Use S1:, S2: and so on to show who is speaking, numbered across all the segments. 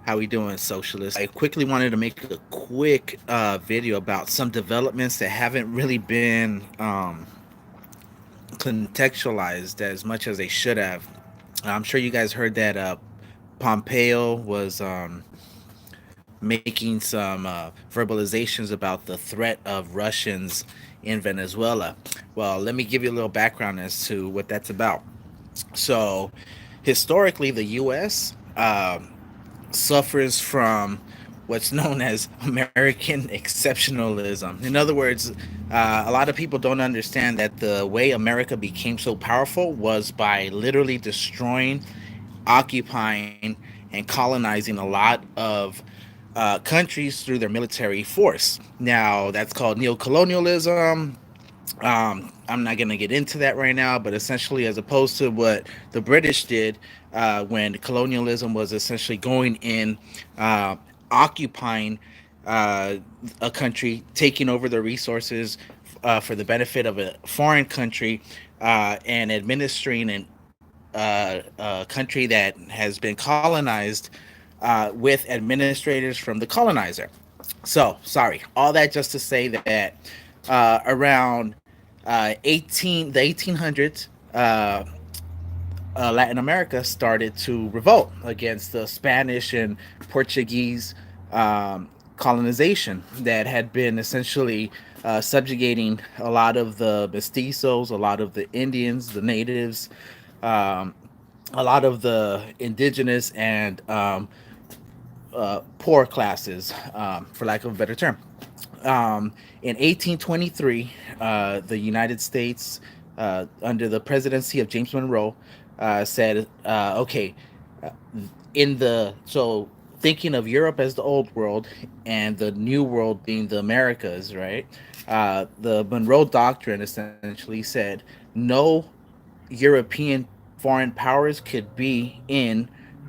S1: How we doing, socialists? I quickly wanted to make a quick video about some developments that haven't really been contextualized as much as they should have. I'm sure you guys heard that Pompeo was making some verbalizations about the threat of Russians in Venezuela. Well, let me give you a little background as to what that's about. So, historically, the U.S. Suffers from what's known as American exceptionalism. In other words, a lot of people don't understand that the way America became so powerful was by literally destroying, occupying, and colonizing a lot of countries through their military force. Now, that's called neocolonialism. I'm not going to get into that right now, but essentially, as opposed to what the British did when colonialism was essentially going in, occupying a country, taking over the resources for the benefit of a foreign country, and administering a country that has been colonized with administrators from the colonizer. So, sorry, all that just to say that around 1800s, Latin America started to revolt against the Spanish and Portuguese colonization that had been essentially subjugating a lot of the mestizos, a lot of the Indians, the natives, um, a lot of the indigenous and poor classes, for lack of a better term. In 1823, the United States, under the presidency of James Monroe, said, "Okay, uh, in the so thinking of Europe as the old world and the new world being the Americas, right? The Monroe Doctrine essentially said no European foreign powers could be in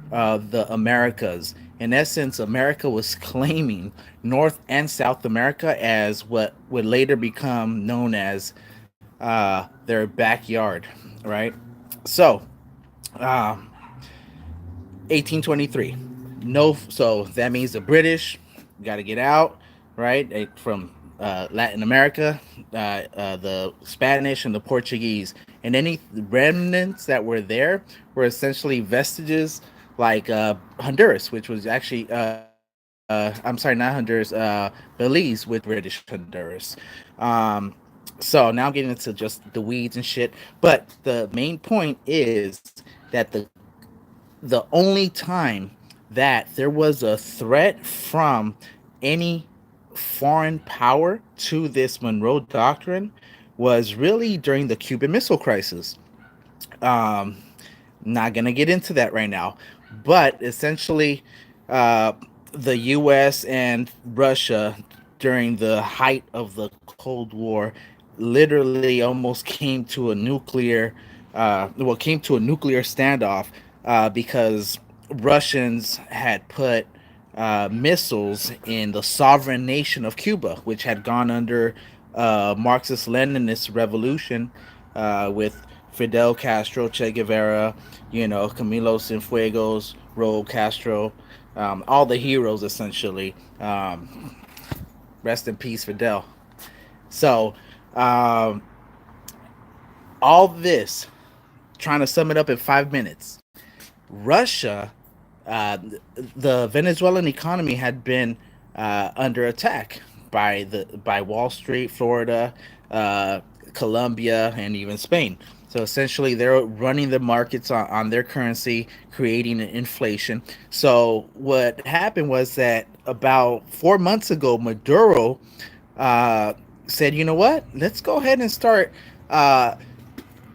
S1: the Americas. In essence, America was claiming North and South America as what would later become known as their backyard, right? So, um, 1823. No, so that means the British got to get out, right? From Latin America, the Spanish and the Portuguese, and any remnants that were there were essentially vestiges like Honduras, which was actually I'm sorry, not Honduras, Belize with British Honduras. Um, so now I'm getting into just the weeds and shit, but the main point is that the only time that there was a threat from any foreign power to this Monroe Doctrine was really during the Cuban Missile Crisis. Um, Not gonna get into that right now, but essentially, uh, the U.S. and Russia during the height of the Cold War literally almost came to a nuclear, came to a nuclear standoff because Russians had put missiles in the sovereign nation of Cuba, which had gone under Marxist Leninist revolution with Fidel Castro, Che Guevara, Camilo Cienfuegos, Raul Castro, all the heroes essentially. Rest in peace, Fidel. So, um, all this, trying to sum it up in 5 minutes, Russia, uh, the Venezuelan economy had been under attack by Wall Street, Florida, uh, Colombia, and even Spain. So essentially, they're running the markets on their currency, creating an inflation. So what happened was that about 4 months ago, Maduro uh, said, "You know what? Let's go ahead and start."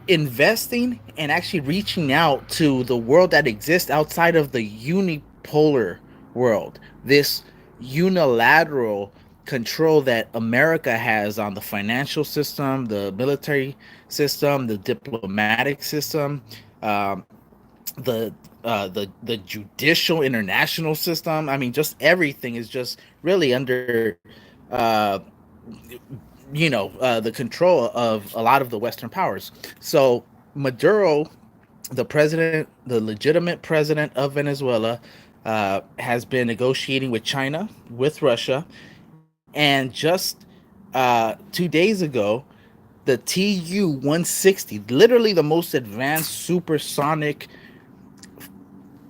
S1: Investing and actually reaching out to the world that exists outside of the unipolar world, this unilateral control that America has on the financial system, the military system, the diplomatic system, um, the judicial international system. I mean, just everything is just really under uh, the control of a lot of the Western powers. So Maduro, the president, the legitimate president of Venezuela, has been negotiating with China, with Russia, and just 2 days ago, the Tu-160, literally the most advanced supersonic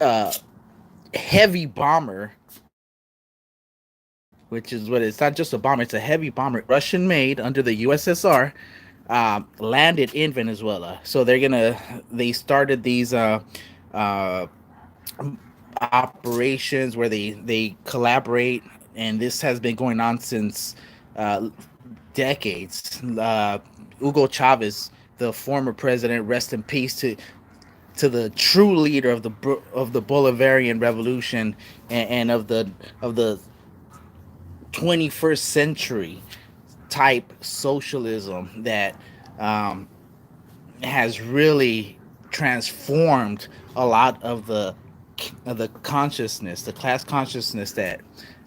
S1: uh, heavy bomber, which is what it's not just a bomber, it's a heavy bomber, Russian made under the USSR, landed in Venezuela. So they started these uh, operations where they collaborate, and this has been going on since uh, decades. Hugo Chavez, the former president, rest in peace to the true leader of the Bolivarian Revolution, and of the 21st century type socialism that um, has really transformed a lot of the consciousness, the class consciousness that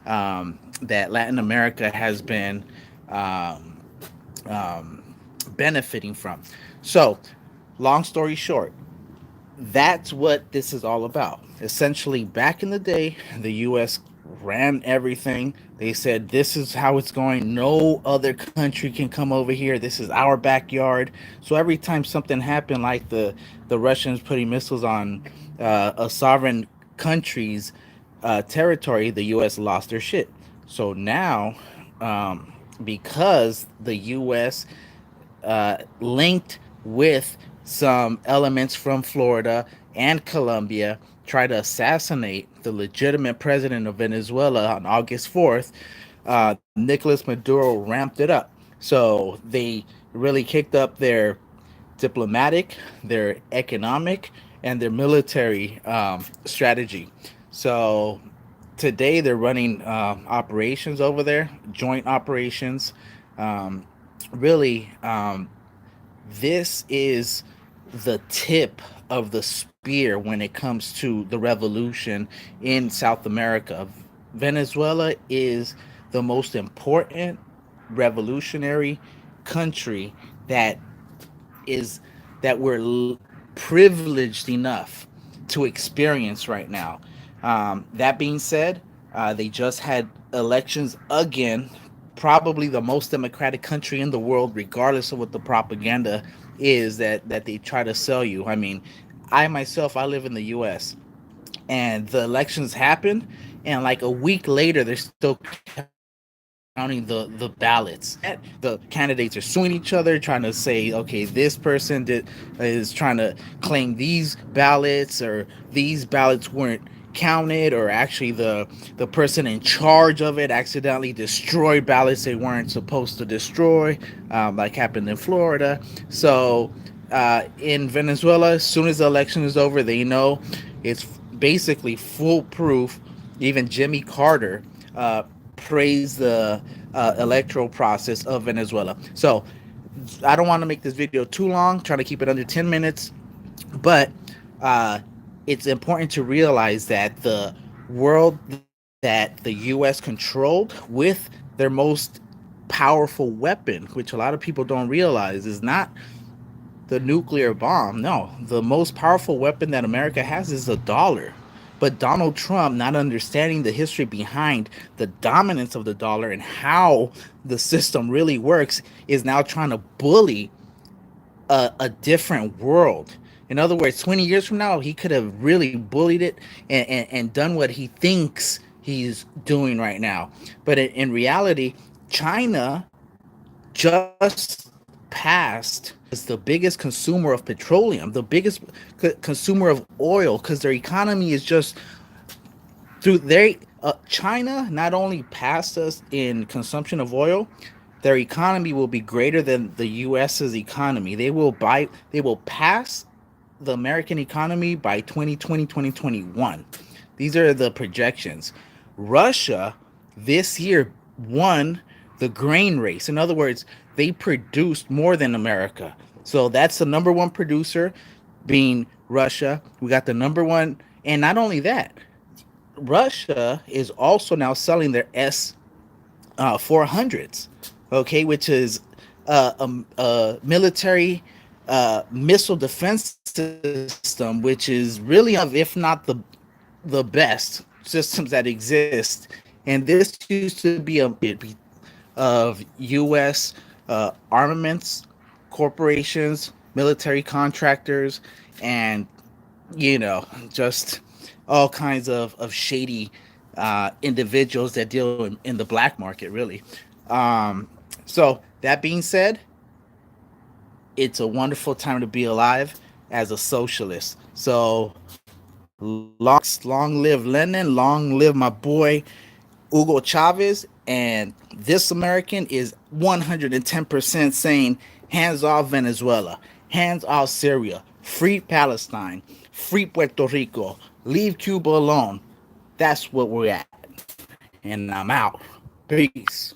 S1: Latin America has been um, um, benefiting from. So, long story short, that's what this is all about. Essentially, back in the day, the U.S. ran everything. They said, this is how it's going. No other country can come over here. This is our backyard. So every time something happened, like the Russians putting missiles on a sovereign country's territory, the U.S. lost their shit. So now, because the U.S. Linked with some elements from Florida and Colombia, try to assassinate the legitimate president of Venezuela on August 4th, Nicolas Maduro ramped it up. So they really kicked up their diplomatic, their economic, and their military strategy. So today they're running operations over there, joint operations. Um, really, this is the tip of the spear when it comes to the revolution in South America. Venezuela is the most important revolutionary country that is that privileged enough to experience right now. That being said, they just had elections again, probably the most democratic country in the world, regardless of what the propaganda is that they try to sell you. I mean, I myself, I live in the U.S., and the elections happened, and like a week later, they're still counting the ballots. The candidates are suing each other, trying to say, okay, this person is trying to claim these ballots, or these ballots weren't counted, or actually the person in charge of it accidentally destroyed ballots they weren't supposed to destroy, like happened in Florida. So in Venezuela, as soon as the election is over, they know it's basically foolproof. Even Jimmy Carter praised the electoral process of Venezuela. So I don't want to make this video too long, trying to keep it under 10 minutes, but uh, it's important to realize that the world that the U.S. controlled with their most powerful weapon, which a lot of people don't realize, is not the nuclear bomb. No, the most powerful weapon that America has is the dollar. But Donald Trump, not understanding the history behind the dominance of the dollar and how the system really works, is now trying to bully a different world. In other words, 20 years from now, he could have really bullied it and done what he thinks he's doing right now. But in reality, China just passed as the biggest consumer of petroleum, the biggest consumer of oil, because their economy is just through their China not only passed us in consumption of oil, their economy will be greater than the U.S.'s economy. They will pass the American economy by 2020, 2021. These are the projections. Russia this year won the grain race. In other words, they produced more than America. So that's the number one producer, being Russia. We got the number one, and not only that, Russia is also now selling their S 400s, okay, which is a military missile defense system, which is really one of, if not the best. systems that exist, and this used to be a of U.S. Armaments corporations, military contractors, and just all kinds of shady individuals that deal in the black market, really. Um, so that being said, it's a wonderful time to be alive as a socialist. So long live Lenin, long live my boy Hugo Chavez, and this American is 110% saying hands off Venezuela, hands off Syria, free Palestine, free Puerto Rico, leave Cuba alone. That's what we're at. And I'm out. Peace.